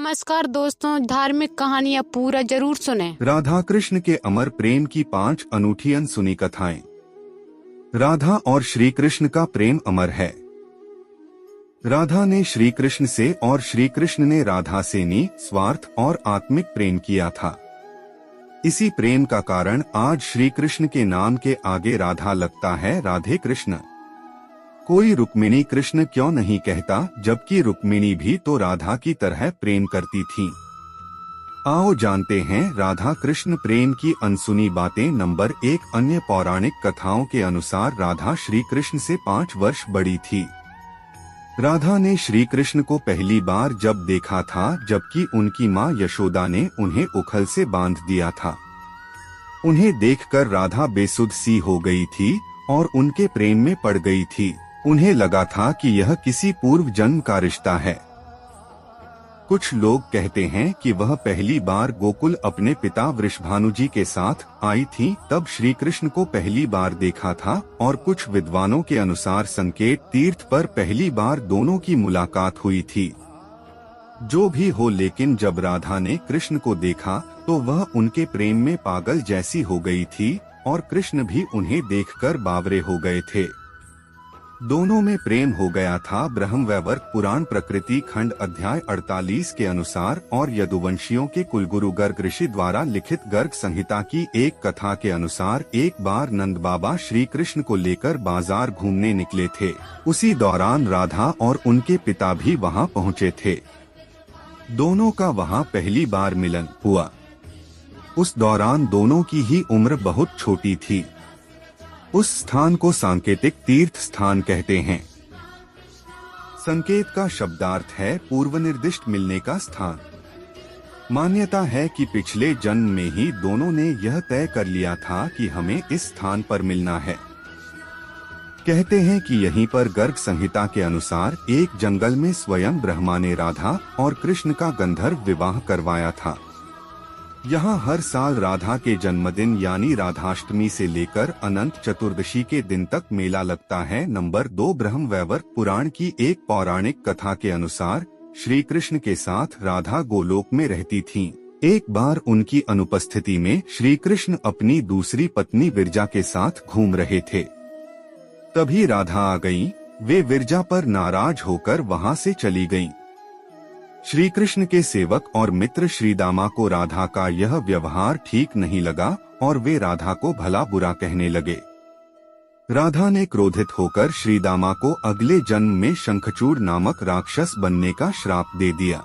नमस्कार दोस्तों, धार्मिक कहानियाँ पूरा जरूर सुने। राधा कृष्ण के अमर प्रेम की 5 अनूठी अनसुनी कथाएं। राधा और श्री कृष्ण का प्रेम अमर है। राधा ने श्री कृष्ण से और श्री कृष्ण ने राधा से निस्वार्थ और आत्मिक प्रेम किया था। इसी प्रेम का कारण आज श्री कृष्ण के नाम के आगे राधा लगता है राधे कृष्ण। कोई रुक्मिणी कृष्ण क्यों नहीं कहता, जबकि रुक्मिणी भी तो राधा की तरह प्रेम करती थी। आओ जानते हैं राधा कृष्ण प्रेम की अनसुनी बातें। नंबर 1, अन्य पौराणिक कथाओं के अनुसार राधा श्री कृष्ण से 5 वर्ष बड़ी थी। राधा ने श्री कृष्ण को पहली बार जब देखा था, जबकि उनकी माँ यशोदा ने उन्हें उखल से बांध दिया था। उन्हें देखकर राधा बेसुध सी हो गई थी और उनके प्रेम में पड़ गई थी। उन्हें लगा था कि यह किसी पूर्व जन्म का रिश्ता है। कुछ लोग कहते हैं कि वह पहली बार गोकुल अपने पिता वृषभानु जी के साथ आई थी, तब श्री कृष्ण को पहली बार देखा था। और कुछ विद्वानों के अनुसार संकेत तीर्थ पर पहली बार दोनों की मुलाकात हुई थी। जो भी हो, लेकिन जब राधा ने कृष्ण को देखा तो वह उनके प्रेम में पागल जैसी हो गई थी और कृष्ण भी उन्हें देखकर बावरे हो गए थे। दोनों में प्रेम हो गया था। ब्रह्मवैवर्त पुराण प्रकृति खंड अध्याय 48 के अनुसार और यदुवंशियों के कुलगुरु गर्ग ऋषि द्वारा लिखित गर्ग संहिता की एक कथा के अनुसार एक बार नंद बाबा श्री कृष्ण को लेकर बाजार घूमने निकले थे। उसी दौरान राधा और उनके पिता भी वहां पहुंचे थे। दोनों का वहां पहली बार मिलन हुआ। उस दौरान दोनों की ही उम्र बहुत छोटी थी। उस स्थान को सांकेतिक तीर्थ स्थान कहते हैं। संकेत का शब्दार्थ है पूर्व निर्दिष्ट मिलने का स्थान। मान्यता है कि पिछले जन्म में ही दोनों ने यह तय कर लिया था कि हमें इस स्थान पर मिलना है। कहते हैं कि यहीं पर गर्ग संहिता के अनुसार एक जंगल में स्वयं ब्रह्मा ने राधा और कृष्ण का गंधर्व विवाह करवाया था। यहाँ हर साल राधा के जन्मदिन यानी राधाष्टमी से लेकर अनंत चतुर्दशी के दिन तक मेला लगता है। नंबर 2, ब्रह्मवैवर्त पुराण की एक पौराणिक कथा के अनुसार श्री कृष्ण के साथ राधा गोलोक में रहती थीं। एक बार उनकी अनुपस्थिति में श्री कृष्ण अपनी दूसरी पत्नी विरजा के साथ घूम रहे थे। तभी राधा आ गईं। वे विरजा पर नाराज होकर वहां से चली गईं। श्री कृष्ण के सेवक और मित्र श्रीदामा को राधा का यह व्यवहार ठीक नहीं लगा और वे राधा को भला बुरा कहने लगे। राधा ने क्रोधित होकर श्रीदामा को अगले जन्म में शंखचूड़ नामक राक्षस बनने का श्राप दे दिया।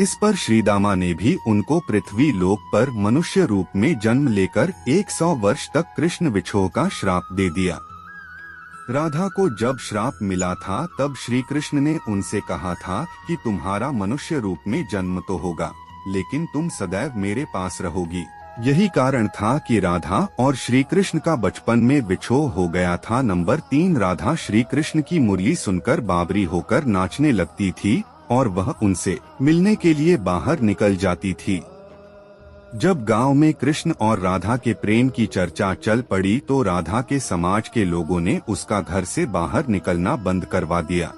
इस पर श्रीदामा ने भी उनको पृथ्वी लोक पर मनुष्य रूप में जन्म लेकर 100 वर्ष तक कृष्ण विछोह का श्राप दे दिया। राधा को जब श्राप मिला था तब श्री कृष्ण ने उनसे कहा था कि तुम्हारा मनुष्य रूप में जन्म तो होगा, लेकिन तुम सदैव मेरे पास रहोगी। यही कारण था कि राधा और श्री कृष्ण का बचपन में विछोह हो गया था। नंबर 3, राधा श्री कृष्ण की मुरली सुनकर बावरी होकर नाचने लगती थी और वह उनसे मिलने के लिए बाहर निकल जाती थी। जब गांव में कृष्ण और राधा के प्रेम की चर्चा चल पड़ी तो राधा के समाज के लोगों ने उसका घर से बाहर निकलना बंद करवा दिया।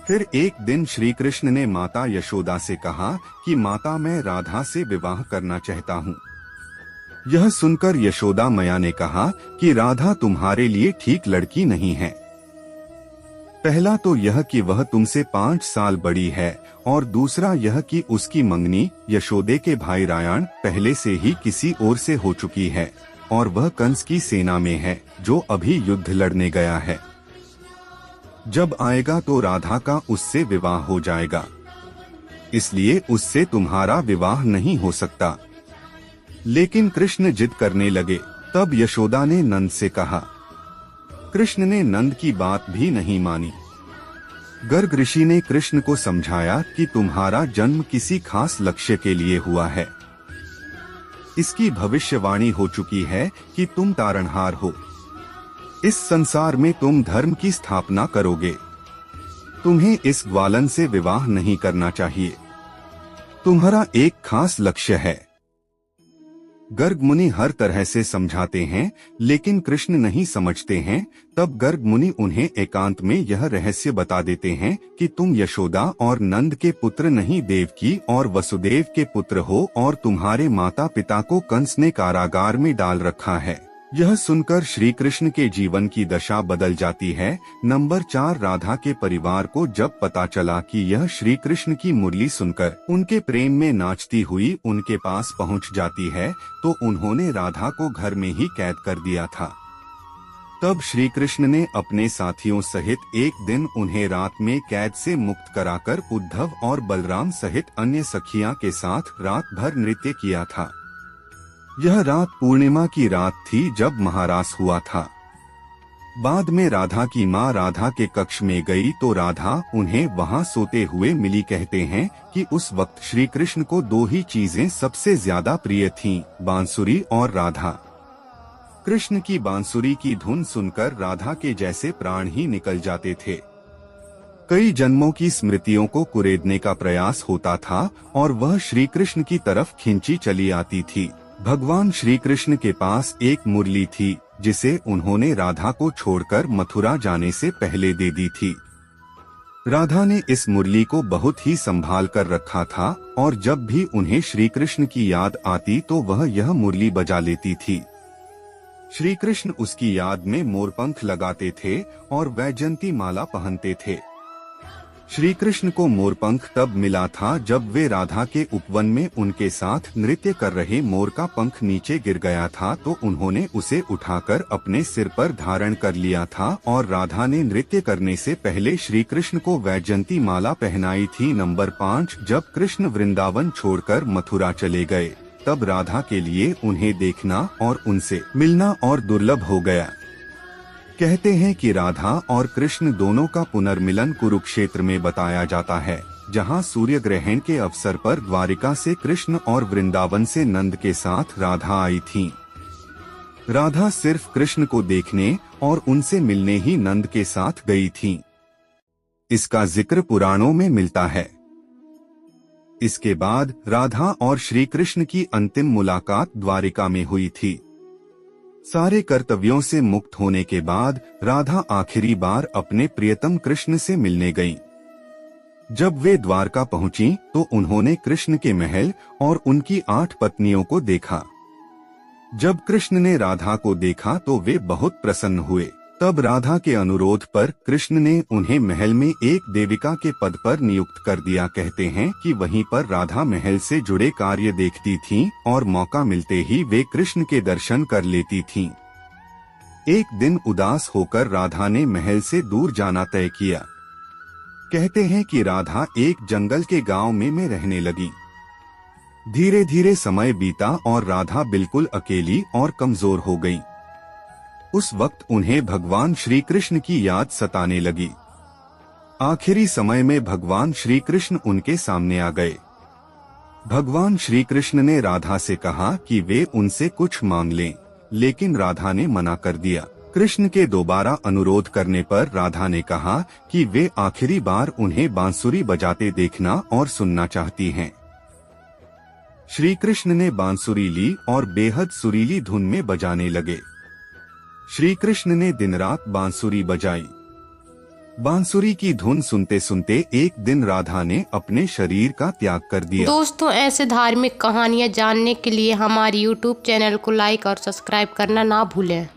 फिर एक दिन श्री कृष्ण ने माता यशोदा से कहा कि माता, मैं राधा से विवाह करना चाहता हूँ। यह सुनकर यशोदा मैया ने कहा कि राधा तुम्हारे लिए ठीक लड़की नहीं है। पहला तो यह कि वह तुमसे 5 साल बड़ी है और दूसरा यह कि उसकी मंगनी यशोदे के भाई रायण पहले से ही किसी और से हो चुकी है और वह कंस की सेना में है, जो अभी युद्ध लड़ने गया है। जब आएगा तो राधा का उससे विवाह हो जाएगा, इसलिए उससे तुम्हारा विवाह नहीं हो सकता। लेकिन कृष्ण जिद करने लगे। तब यशोदा ने नंद से कहा। कृष्ण ने नंद की बात भी नहीं मानी। गर्ग ऋषि ने कृष्ण को समझाया कि तुम्हारा जन्म किसी खास लक्ष्य के लिए हुआ है। इसकी भविष्यवाणी हो चुकी है कि तुम तारणहार हो। इस संसार में तुम धर्म की स्थापना करोगे। तुम्हें इस ग्वालन से विवाह नहीं करना चाहिए। तुम्हारा एक खास लक्ष्य है। गर्ग मुनि हर तरह से समझाते हैं, लेकिन कृष्ण नहीं समझते हैं। तब गर्ग मुनि उन्हें एकांत में यह रहस्य बता देते हैं कि तुम यशोदा और नंद के पुत्र नहीं, देवकी और वसुदेव के पुत्र हो, और तुम्हारे माता पिता को कंस ने कारागार में डाल रखा है। यह सुनकर श्री कृष्ण के जीवन की दशा बदल जाती है। नंबर 4, राधा के परिवार को जब पता चला कि यह श्री कृष्ण की मुरली सुनकर उनके प्रेम में नाचती हुई उनके पास पहुंच जाती है, तो उन्होंने राधा को घर में ही कैद कर दिया था। तब श्री कृष्ण ने अपने साथियों सहित एक दिन उन्हें रात में कैद से मुक्त कराकर उद्धव और बलराम सहित अन्य सखियां के साथ रात भर नृत्य किया था। यह रात पूर्णिमा की रात थी जब महारास हुआ था। बाद में राधा की माँ राधा के कक्ष में गई तो राधा उन्हें वहां सोते हुए मिली। कहते हैं कि उस वक्त श्री कृष्ण को 2 ही चीजें सबसे ज्यादा प्रिय थीं, बांसुरी और राधा। कृष्ण की बांसुरी की धुन सुनकर राधा के जैसे प्राण ही निकल जाते थे। कई जन्मों की स्मृतियों को कुरेदने का प्रयास होता था और वह श्री कृष्ण की तरफ खींची चली आती थी। भगवान श्री कृष्ण के पास एक मुरली थी जिसे उन्होंने राधा को छोड़कर मथुरा जाने से पहले दे दी थी। राधा ने इस मुरली को बहुत ही संभाल कर रखा था और जब भी उन्हें श्री कृष्ण की याद आती तो वह यह मुरली बजा लेती थी। श्री कृष्ण उसकी याद में मोरपंख लगाते थे और वैजयंती माला पहनते थे। श्री कृष्ण को मोरपंख तब मिला था जब वे राधा के उपवन में उनके साथ नृत्य कर रहे मोर का पंख नीचे गिर गया था, तो उन्होंने उसे उठाकर अपने सिर पर धारण कर लिया था और राधा ने नृत्य करने से पहले श्री कृष्ण को वैजयंती माला पहनाई थी। नंबर 5, जब कृष्ण वृंदावन छोड़कर मथुरा चले गए तब राधा के लिए उन्हें देखना और उनसे मिलना और दुर्लभ हो गया। कहते हैं कि राधा और कृष्ण दोनों का पुनर्मिलन कुरुक्षेत्र में बताया जाता है, जहां सूर्य ग्रहण के अवसर पर द्वारिका से कृष्ण और वृंदावन से नंद के साथ राधा आई थीं। राधा सिर्फ कृष्ण को देखने और उनसे मिलने ही नंद के साथ गई थीं। इसका जिक्र पुराणों में मिलता है। इसके बाद राधा और श्री कृष्ण की अंतिम मुलाकात द्वारिका में हुई थी। सारे कर्तव्यों से मुक्त होने के बाद राधा आखिरी बार अपने प्रियतम कृष्ण से मिलने गईं। जब वे द्वारका पहुंची तो उन्होंने कृष्ण के महल और उनकी 8 पत्नियों को देखा। जब कृष्ण ने राधा को देखा तो वे बहुत प्रसन्न हुए। तब राधा के अनुरोध पर कृष्ण ने उन्हें महल में एक देविका के पद पर नियुक्त कर दिया। कहते हैं कि वहीं पर राधा महल से जुड़े कार्य देखती थीं और मौका मिलते ही वे कृष्ण के दर्शन कर लेती थीं। एक दिन उदास होकर राधा ने महल से दूर जाना तय किया। कहते हैं कि राधा एक जंगल के गांव में रहने लगी। धीरे धीरे समय बीता और राधा बिल्कुल अकेली और कमजोर हो गई। उस वक्त उन्हें भगवान श्री कृष्ण की याद सताने लगी। आखिरी समय में भगवान श्री कृष्ण उनके सामने आ गए। भगवान श्री कृष्ण ने राधा से कहा कि वे उनसे कुछ मांग लें, लेकिन राधा ने मना कर दिया। कृष्ण के दोबारा अनुरोध करने पर राधा ने कहा कि वे आखिरी बार उन्हें बांसुरी बजाते देखना और सुनना चाहती हैं। श्री कृष्ण ने बांसुरी ली और बेहद सुरीली धुन में बजाने लगे। श्री कृष्ण ने दिन रात बांसुरी बजाई। बांसुरी की धुन सुनते सुनते एक दिन राधा ने अपने शरीर का त्याग कर दिया। दोस्तों, ऐसे धार्मिक कहानियाँ जानने के लिए हमारे YouTube चैनल को लाइक और सब्सक्राइब करना ना भूलें।